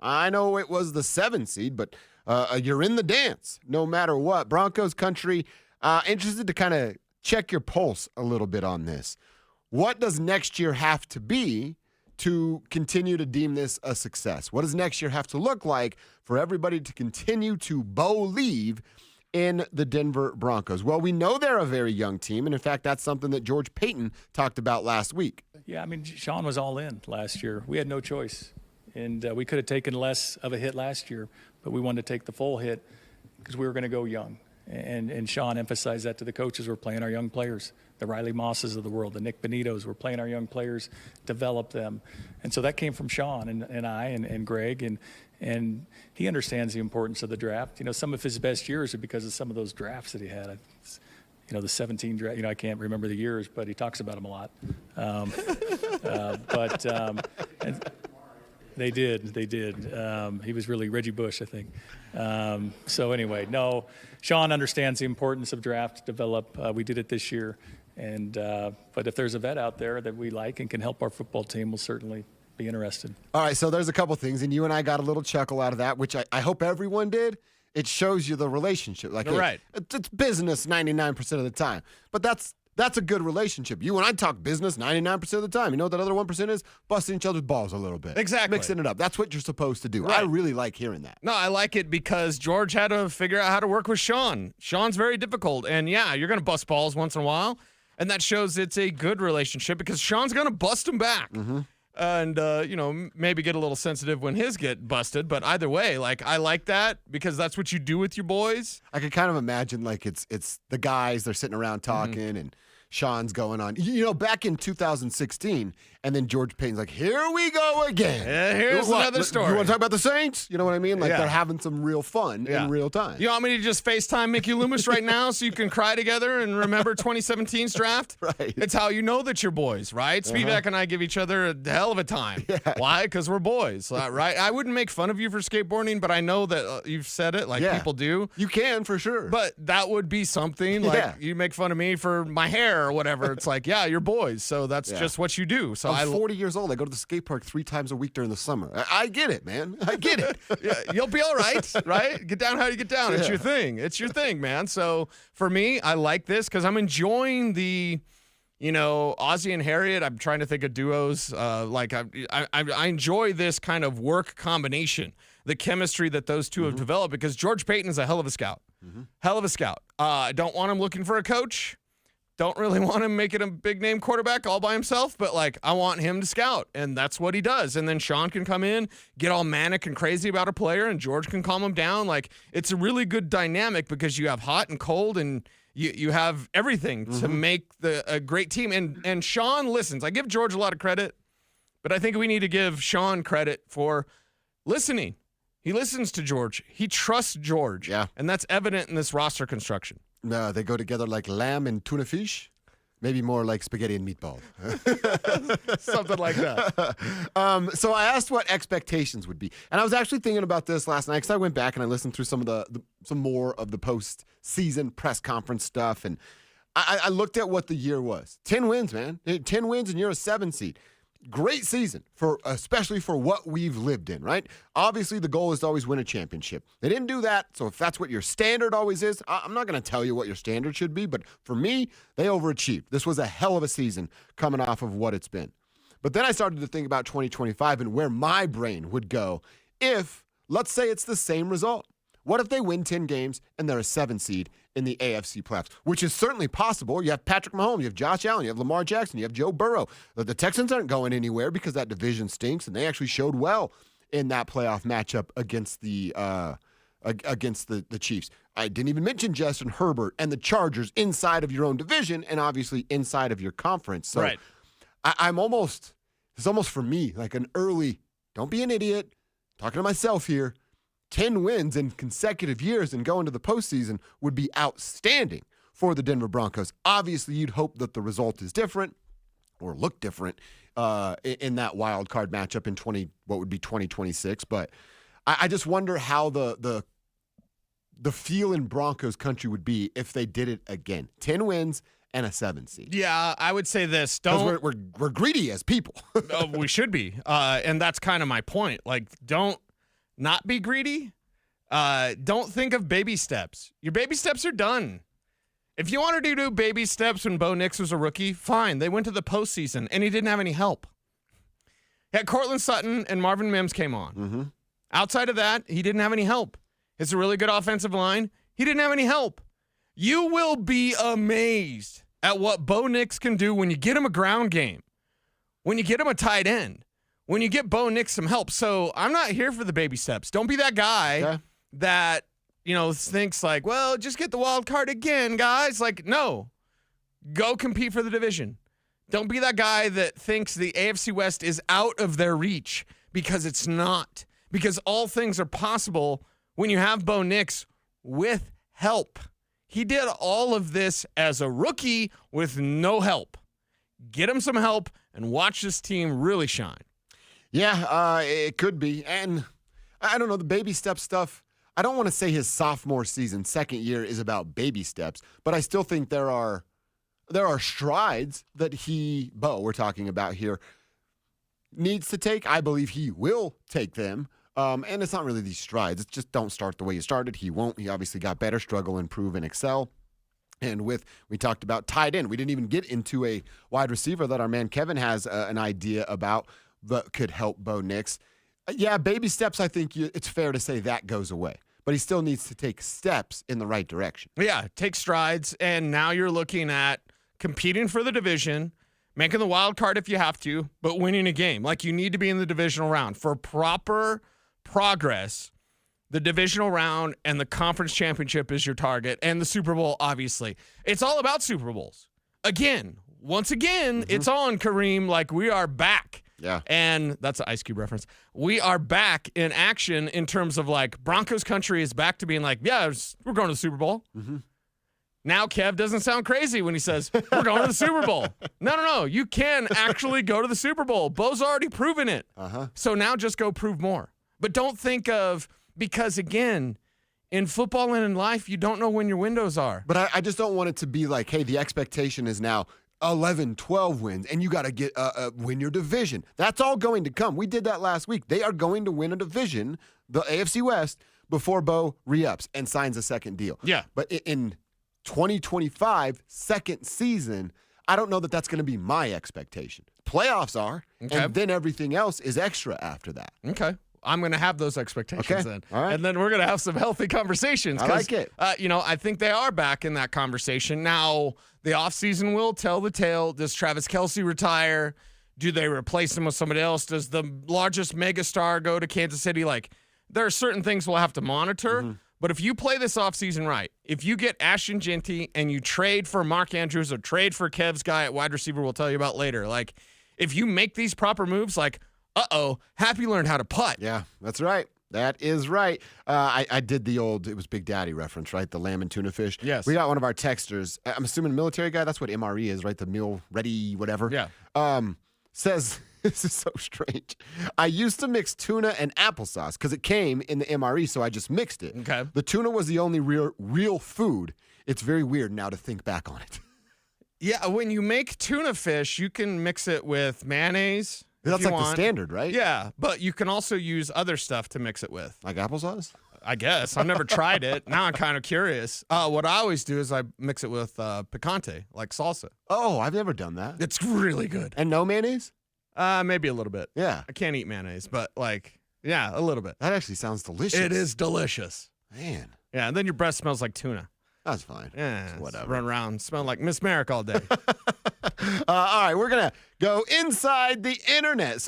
I know it was the 7 seed, but you're in the dance no matter what. Broncos country, interested to kind of check your pulse a little bit on this. What does next year have to be to continue to deem this a success? What does next year have to look like for everybody to continue to believe in the Denver Broncos? Well, we know they're a very young team, and in fact, that's something that George Payton talked about last week. Yeah, I mean, Sean was all in last year. We had no choice, and we could have taken less of a hit last year, but we wanted to take the full hit because we were going to go young. And Sean emphasized that to the coaches. We're playing our young players, the Riley Mosses of the world, the Nick Benitos. We're playing our young players, develop them. And so that came from Sean and I and Greg, and he understands the importance of the draft. You know, some of his best years are because of some of those drafts that he had. You know, the 17 draft, I can't remember the years, but he talks about them a lot. They did. He was really Reggie Bush, I think. So anyway, no, Sean understands the importance of draft develop. We did it this year. But if there's a vet out there that we like and can help our football team, we'll certainly be interested. All right, so there's a couple things, and you and I got a little chuckle out of that, which I hope everyone did. It shows you the relationship. Like, right. It's business 99% of the time. But that's a good relationship. You and I talk business 99% of the time. You know what that other 1% is? Busting each other's balls a little bit. Exactly. Mixing it up. That's what you're supposed to do. Right. I really like hearing that. No, I like it because George had to figure out how to work with Sean. Sean's very difficult. And, yeah, you're going to bust balls once in a while. And that shows it's a good relationship because Sean's going to bust him back. Mm-hmm. And, maybe get a little sensitive when his get busted. But either way, I like that because that's what you do with your boys. I can kind of imagine, it's the guys, they're sitting around talking, and Sean's going on. Back in 2016, and then George Payton's like, here we go again. Here's another story. You want to talk about the Saints? You know what I mean? Yeah. They're having some real fun in real time. You want me to just FaceTime Mickey Loomis right now so you can cry together and remember 2017's draft? Right. It's how you know that you're boys, right? Spivak and I give each other a hell of a time. Yeah. Why? Because we're boys, right? I wouldn't make fun of you for skateboarding, but I know that you've said it people do. You can, for sure. But that would be something you make fun of me for my hair or whatever. It's you're boys, so that's just what you do. So I'm 40 years old. I go to the skate park 3 times a week during the summer. I get it, man. I get it. Yeah, you'll be all right, right? Get down how you get down. It's your thing. It's your thing, man. So for me, I like this because I'm enjoying the, Ozzy and Harriet. I'm trying to think of duos. I enjoy this kind of work combination, the chemistry that those two have developed because George Payton is a hell of a scout. Hell of a scout. I don't want him looking for a coach. Don't really want him making a big-name quarterback all by himself, but, I want him to scout, and that's what he does. And then Sean can come in, get all manic and crazy about a player, and George can calm him down. It's a really good dynamic because you have hot and cold, and you have everything to make a great team. And Sean listens. I give George a lot of credit, but I think we need to give Sean credit for listening. He listens to George. He trusts George. Yeah. And that's evident in this roster construction. No, they go together like lamb and tuna fish. Maybe more like spaghetti and meatball. Something like that. So I asked what expectations would be. And I was actually thinking about this last night because I went back and I listened through some more of the post-season press conference stuff. And I looked at what the year was. 10 wins, man. 10 wins and you're a 7 seed. Great season, especially for what we've lived in, right? Obviously, the goal is to always win a championship. They didn't do that, so if that's what your standard always is, I'm not going to tell you what your standard should be, but for me, they overachieved. This was a hell of a season coming off of what it's been. But then I started to think about 2025 and where my brain would go if, let's say it's the same result. What if they win 10 games and they're a 7 seed in the AFC playoffs, which is certainly possible. You have Patrick Mahomes, you have Josh Allen, you have Lamar Jackson, you have Joe Burrow. The Texans aren't going anywhere because that division stinks, and they actually showed well in that playoff matchup against the Chiefs. I didn't even mention Justin Herbert and the Chargers inside of your own division and obviously inside of your conference. So right. It's almost for me like an early, don't be an idiot, talking to myself here, 10 wins in consecutive years and going to the postseason would be outstanding for the Denver Broncos. Obviously, you'd hope that the result is different or look different in that wild card matchup in 2026. But I just wonder how the feel in Broncos country would be if they did it again. 10 wins and a 7 seed. Yeah, I would say this. Because we're greedy as people. We should be. And that's kind of my point. Don't not be greedy. Don't think of baby steps. Your baby steps are done. If you wanted to do baby steps when Bo Nix was a rookie, fine. They went to the postseason, and he didn't have any help. He had Cortland Sutton and Marvin Mims came on. Mm-hmm. Outside of that, he didn't have any help. It's a really good offensive line. He didn't have any help. You will be amazed at what Bo Nix can do when you get him a ground game, when you get him a tight end, when you get Bo Nix some help. So I'm not here for the baby steps. Don't be that guy that, thinks like, well, just get the wild card again, guys. Like, no. Go compete for the division. Don't be that guy that thinks the AFC West is out of their reach, because it's not. Because all things are possible when you have Bo Nix with help. He did all of this as a rookie with no help. Get him some help and watch this team really shine. Yeah, it could be. And I don't know, the baby step stuff, I don't want to say his sophomore season, second year, is about baby steps, but I still think there are strides that Bo, we're talking about here, needs to take. I believe he will take them. And it's not really these strides. It's just don't start the way you started. He won't. He obviously got better, struggle, improve, and excel. And we talked about tight end. We didn't even get into a wide receiver that our man Kevin has an idea about that could help Bo Nix. Yeah, baby steps, I think it's fair to say that goes away. But he still needs to take steps in the right direction. Yeah, take strides. And now you're looking at competing for the division, making the wild card if you have to, but winning a game. Like, you need to be in the divisional round. For proper progress, the divisional round and the conference championship is your target, and the Super Bowl, obviously. It's all about Super Bowls. Once again, it's on, Kareem. Like, we are back. Yeah. And that's an Ice Cube reference. We are back in action in terms of, like, Broncos country is back to being like, yeah, we're going to the Super Bowl. Mm-hmm. Now Kev doesn't sound crazy when he says, we're going to the Super Bowl. No. You can actually go to the Super Bowl. Bo's already proven it. So now just go prove more. But don't think of, because, again, in football and in life, you don't know when your windows are. But I just don't want it to be like, hey, the expectation is now 11, 12 wins, and you got to win your division. That's all going to come. We did that last week. They are going to win a division, the AFC West, before Bo re-ups and signs a second deal. Yeah. But in 2025, second season, I don't know that that's going to be my expectation. Playoffs are, and then everything else is extra after that. Okay. I'm going to have those expectations then. All right. And then we're going to have some healthy conversations. I like it. I think they are back in that conversation. Now, the offseason will tell the tale. Does Travis Kelce retire? Do they replace him with somebody else? Does the largest megastar go to Kansas City? Like, there are certain things we'll have to monitor. But if you play this offseason right, if you get Ashton Jeanty and you trade for Mark Andrews or trade for Kev's guy at wide receiver we'll tell you about later, like, if you make these proper moves, like, Happy learned how to putt. Yeah, that's right. That is right. I did the old, it was Big Daddy reference, right? The lamb and tuna fish. Yes. We got one of our texters, I'm assuming military guy, that's what MRE is, right? The meal ready, whatever. Yeah. Says, this is so strange. I used to mix tuna and applesauce because it came in the MRE, so I just mixed it. Okay. The tuna was the only real food. It's very weird now to think back on it. Yeah, when you make tuna fish, you can mix it with mayonnaise. That's like the standard, right? Yeah, but you can also use other stuff to mix it with. Like applesauce? I guess. I've never tried it. Now I'm kind of curious. What I always do is I mix it with picante, like salsa. Oh, I've never done that. It's really good. And no mayonnaise? Maybe a little bit. Yeah. I can't eat mayonnaise, but yeah, a little bit. That actually sounds delicious. It is delicious. Man. Yeah, and then your breath smells like tuna. That's fine. Yeah, whatever. Run around, smell like Miss Merrick all day. All right, we're going to go inside the internet.